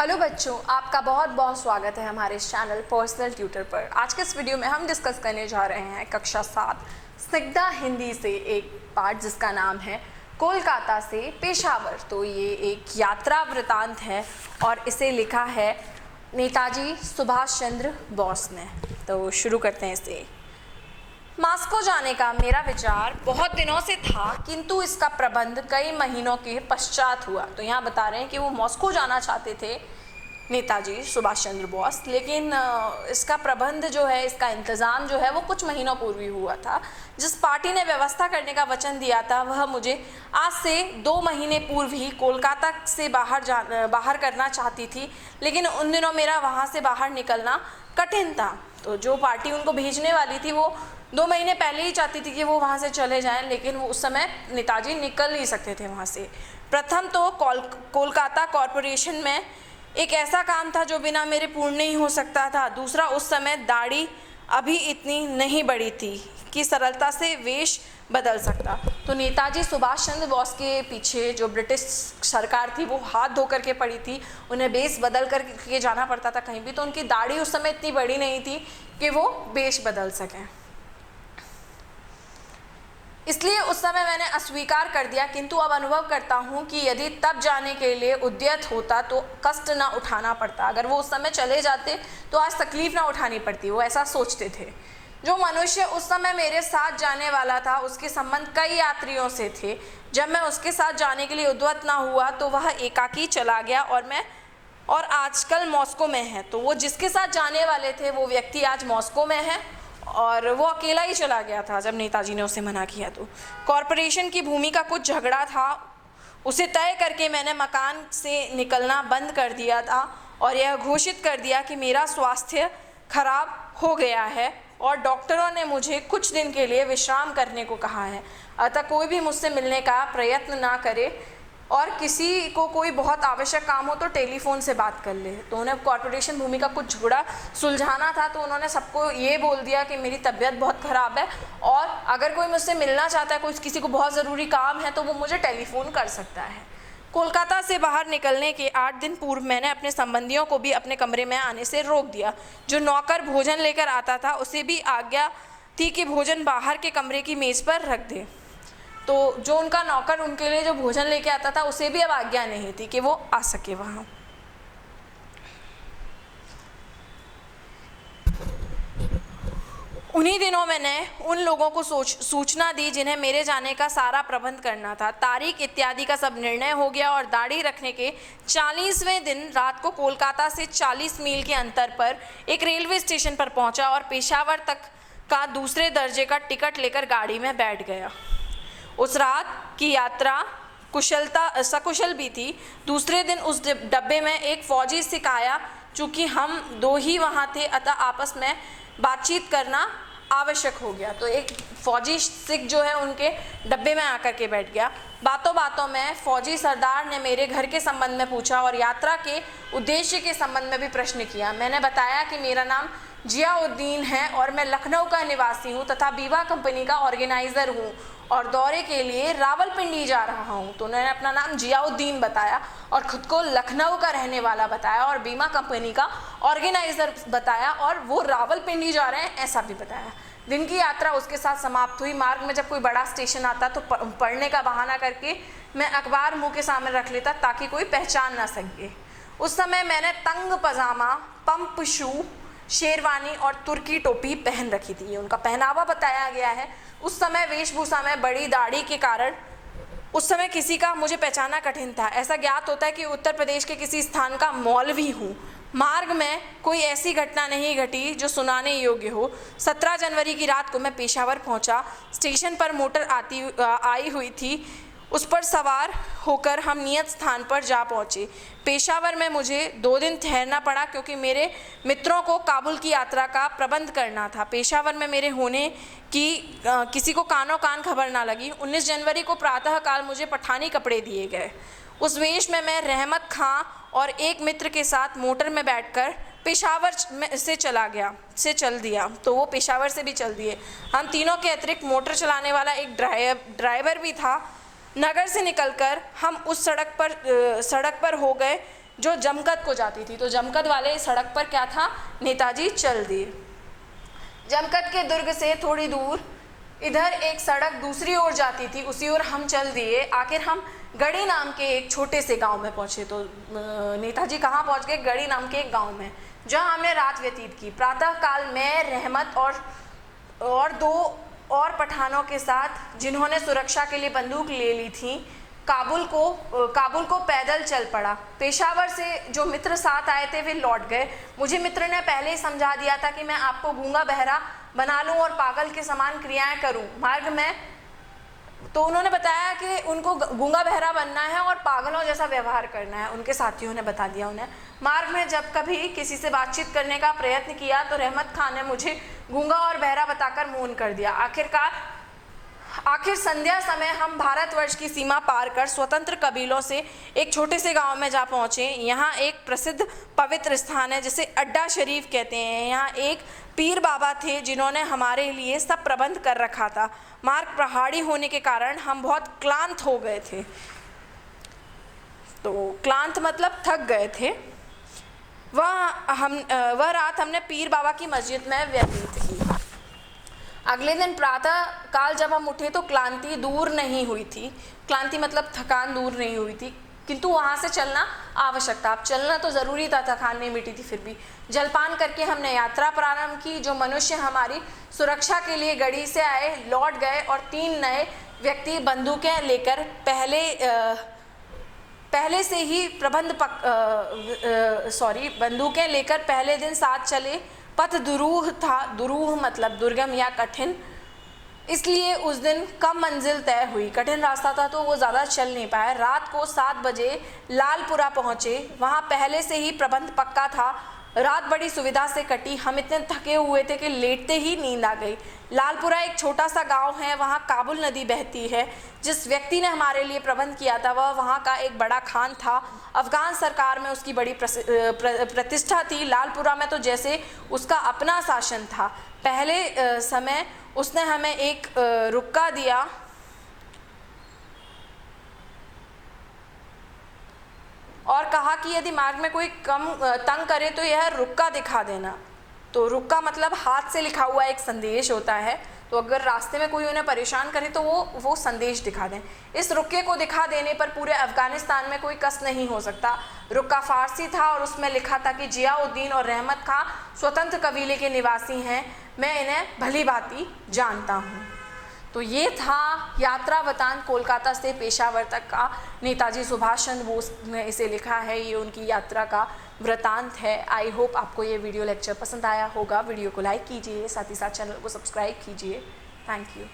Hello बच्चों, आपका बहुत बहुत स्वागत है हमारे इस चैनल पर्सनल ट्यूटर पर। आज के इस वीडियो में हम डिस्कस करने जा रहे हैं कक्षा 7 स्निग्धा हिंदी से एक पार्ट जिसका नाम है कोलकाता से पेशावर। तो ये एक यात्रा वृतांत है और इसे लिखा है नेताजी सुभाष चंद्र बोस ने। तो शुरू करते हैं इसे। मॉस्को जाने का मेरा विचार बहुत दिनों से था, किंतु इसका प्रबंध कई महीनों के पश्चात हुआ। तो यहाँ बता रहे हैं कि वो मॉस्को जाना चाहते थे नेताजी सुभाष चंद्र बोस, लेकिन इसका प्रबंध जो है, इसका इंतज़ाम जो है वो कुछ महीनों पूर्व ही हुआ था। जिस पार्टी ने व्यवस्था करने का वचन दिया था वह मुझे आज से 2 महीने पूर्व ही कोलकाता से बाहर करना चाहती थी, लेकिन उन दिनों मेरा वहाँ से बाहर निकलना कठिन था। तो जो पार्टी उनको भेजने वाली थी वो 2 महीने पहले ही चाहती थी कि वो वहाँ से चले जाएं, लेकिन वो उस समय नेताजी निकल नहीं सकते थे वहाँ से। प्रथम तो कोलकाता कॉरपोरेशन में एक ऐसा काम था जो बिना मेरे पूर्ण नहीं हो सकता था। दूसरा, उस समय दाढ़ी अभी इतनी नहीं बड़ी थी कि सरलता से वेश बदल सकता। तो नेताजी सुभाष चंद्र बोस के पीछे जो ब्रिटिश सरकार थी वो हाथ धो करके पड़ी थी। उन्हें वेश बदल कर के जाना पड़ता था कहीं भी। तो उनकी दाढ़ी उस समय इतनी बड़ी नहीं थी कि वो वेश बदल सकें, इसलिए उस समय मैंने अस्वीकार कर दिया। किंतु अब अनुभव करता हूँ कि यदि तब जाने के लिए उद्यत होता तो कष्ट ना उठाना पड़ता। अगर वो उस समय चले जाते तो आज तकलीफ ना उठानी पड़ती। वो ऐसा सोचते थे। जो मनुष्य उस समय मेरे साथ जाने वाला था उसके संबंध कई यात्रियों से थे। जब मैं उसके साथ जाने के लिए उद्यत ना हुआ तो वह एकाकी चला गया और आजकल मॉस्को में है। तो वो जिसके साथ जाने वाले थे वो व्यक्ति आज मॉस्को में है और वो अकेला ही चला गया था जब नेताजी ने उसे मना किया। तो कॉरपोरेशन की भूमि का कुछ झगड़ा था, उसे तय करके मैंने मकान से निकलना बंद कर दिया था और यह घोषित कर दिया कि मेरा स्वास्थ्य खराब हो गया है और डॉक्टरों ने मुझे कुछ दिन के लिए विश्राम करने को कहा है। अतः कोई भी मुझसे मिलने का प्रयत्न ना करे और किसी को कोई बहुत आवश्यक काम हो तो टेलीफोन से बात कर ले। तो उन्हें कॉरपोरेशन भूमि का कुछ झगड़ा सुलझाना था, तो उन्होंने सबको ये बोल दिया कि मेरी तबीयत बहुत ख़राब है और अगर कोई मुझसे मिलना चाहता है, कोई किसी को बहुत ज़रूरी काम है तो वो मुझे टेलीफोन कर सकता है। कोलकाता से बाहर निकलने के 8 दिन पूर्व मैंने अपने संबंधियों को भी अपने कमरे में आने से रोक दिया। जो नौकर भोजन लेकर आता था उसे भी आज्ञा थी कि भोजन बाहर के कमरे की मेज़ पर रख दे। तो जो उनका नौकर उनके लिए जो भोजन लेके आता था उसे भी अब आज्ञा नहीं थी कि वो आ सके वहाँ। उन्हीं दिनों मैंने उन लोगों को सूचना दी जिन्हें मेरे जाने का सारा प्रबंध करना था। तारीख इत्यादि का सब निर्णय हो गया और दाढ़ी रखने के 40वें दिन रात को कोलकाता से 40 मील के अंतर पर एक रेलवे स्टेशन पर पहुंचा और पेशावर तक का दूसरे दर्जे का टिकट लेकर गाड़ी में बैठ गया। उस रात की यात्रा सकुशल भी थी। दूसरे दिन उस डब्बे में एक फौजी सिख आया। चूँकि हम 2 ही वहाँ थे अतः आपस में बातचीत करना आवश्यक हो गया। तो एक फौजी सिख जो है उनके डब्बे में आकर के बैठ गया। बातों बातों में फौजी सरदार ने मेरे घर के संबंध में पूछा और यात्रा के उद्देश्य के संबंध में भी प्रश्न किया। मैंने बताया कि मेरा नाम जियाउद्दीन है और मैं लखनऊ का निवासी हूँ तथा बीमा कंपनी का ऑर्गेनाइज़र हूँ और दौरे के लिए रावलपिंडी जा रहा हूँ। तो उन्होंने अपना नाम जियाउद्दीन बताया और ख़ुद को लखनऊ का रहने वाला बताया और बीमा कंपनी का ऑर्गेनाइज़र बताया और वो रावलपिंडी जा रहे हैं ऐसा भी बताया। दिन की यात्रा उसके साथ समाप्त हुई। मार्ग में जब कोई बड़ा स्टेशन आता तो पढ़ने का बहाना करके मैं अखबार मुँह के सामने रख लेता ताकि कोई पहचान ना सके। उस समय मैंने तंग पजामा, पंप शू, शेरवानी और तुर्की टोपी पहन रखी थी। ये उनका पहनावा बताया गया है। उस समय वेशभूषा में बड़ी दाढ़ी के कारण उस समय किसी का मुझे पहचानना कठिन था। ऐसा ज्ञात होता है कि उत्तर प्रदेश के किसी स्थान का मौलवी हूँ। मार्ग में कोई ऐसी घटना नहीं घटी जो सुनाने योग्य हो। 17 जनवरी की रात को मैं पेशावर पहुँचा। स्टेशन पर मोटर आई हुई थी। उस पर सवार होकर हम नियत स्थान पर जा पहुँचे। पेशावर में मुझे 2 दिन ठहरना पड़ा क्योंकि मेरे मित्रों को काबुल की यात्रा का प्रबंध करना था। पेशावर में मेरे होने की किसी को कानों कान खबर ना लगी। 19 जनवरी को प्रातःकाल मुझे पठानी कपड़े दिए गए। उस वेश में मैं रहमत खां और एक मित्र के साथ मोटर में बैठकर पेशावर से चल दिया। तो वो पेशावर से भी चल दिए। हम तीनों के अतिरिक्त मोटर चलाने वाला एक ड्राइवर भी था। नगर से निकलकर हम उस सड़क पर हो गए जो जमकद को जाती थी। तो जमकद वाले सड़क पर क्या था, नेताजी चल दिए। जमकद के दुर्ग से थोड़ी दूर इधर एक सड़क दूसरी ओर जाती थी, उसी ओर हम चल दिए। आखिर हम गढ़ी नाम के एक छोटे से गांव में पहुंचे। तो नेताजी कहाँ पहुंच गए, गढ़ी नाम के एक गांव में, जहां हमने रात व्यतीत की। प्रातः काल में रहमत और दो और पठानों के साथ, जिन्होंने सुरक्षा के लिए बंदूक ले ली थी, काबुल को पैदल चल पड़ा। पेशावर से जो मित्र साथ आए थे वे लौट गए। मुझे मित्र ने पहले ही समझा दिया था कि मैं आपको गूंगा बहरा बना लूं और पागल के समान क्रियाएं करूं मार्ग में। तो उन्होंने बताया कि उनको गूंगा बहरा बनना है और पागलों जैसा व्यवहार करना है। उनके साथियों ने बता दिया उन्हें। मार्ग में जब कभी किसी से बातचीत करने का प्रयत्न किया तो रहमत खान ने मुझे गूंगा और बहरा बताकर मौन कर दिया। आखिर संध्या समय हम भारतवर्ष की सीमा पार कर स्वतंत्र कबीलों से एक छोटे से गांव में जा पहुंचे। यहाँ एक प्रसिद्ध पवित्र स्थान है जिसे अड्डा शरीफ कहते हैं। यहाँ एक पीर बाबा थे जिन्होंने हमारे लिए सब प्रबंध कर रखा था। मार्ग पहाड़ी होने के कारण हम बहुत क्लांत हो गए थे। तो क्लांत मतलब थक गए थे। वह रात हमने पीर बाबा की मस्जिद में व्यतीत की। अगले दिन प्रातः काल जब हम उठे तो क्लांति दूर नहीं हुई थी। क्लांति मतलब थकान दूर नहीं हुई थी, किंतु वहाँ से चलना आवश्यक था। अब चलना तो ज़रूरी था, थकान नहीं मिटी थी। फिर भी जलपान करके हमने यात्रा प्रारंभ की। जो मनुष्य हमारी सुरक्षा के लिए गढ़ी से आए लौट गए और 3 नए व्यक्ति बंदूकें लेकर पहले से ही बंदूकें लेकर पहले दिन साथ चले। पथ दुरूह था, दुरूह मतलब दुर्गम या कठिन, इसलिए उस दिन कम मंजिल तय हुई। कठिन रास्ता था तो वो ज़्यादा चल नहीं पाए। रात को 7 बजे लालपुरा पहुँचे। वहाँ पहले से ही प्रबंध पक्का था। रात बड़ी सुविधा से कटी। हम इतने थके हुए थे कि लेटते ही नींद आ गई। लालपुरा एक छोटा सा गांव है, वहाँ काबुल नदी बहती है। जिस व्यक्ति ने हमारे लिए प्रबंध किया था वह वहाँ का एक बड़ा खान था। अफगान सरकार में उसकी बड़ी प्रतिष्ठा थी। लालपुरा में तो जैसे उसका अपना शासन था। पहले समय उसने हमें एक रुक्का दिया और कहा कि यदि मार्ग में कोई तंग करे तो यह रुक्का दिखा देना। तो रुक्का मतलब हाथ से लिखा हुआ एक संदेश होता है। तो अगर रास्ते में कोई उन्हें परेशान करे तो वो संदेश दिखा दें। इस रुक्के को दिखा देने पर पूरे अफगानिस्तान में कोई कस नहीं हो सकता। रुक्का फारसी था और उसमें लिखा था कि जियाउद्दीन और रहमत खां स्वतंत्र कबीले के निवासी हैं। मैं इन्हें भली भांति जानता हूँ। तो ये था यात्रा वृतांत कोलकाता से पेशावर तक का। नेताजी सुभाष चंद्र बोस ने इसे लिखा है। ये उनकी यात्रा का वृतांत है। आई होप आपको ये वीडियो लेक्चर पसंद आया होगा। वीडियो को लाइक कीजिए, साथ ही साथ चैनल को सब्सक्राइब कीजिए। Thank you.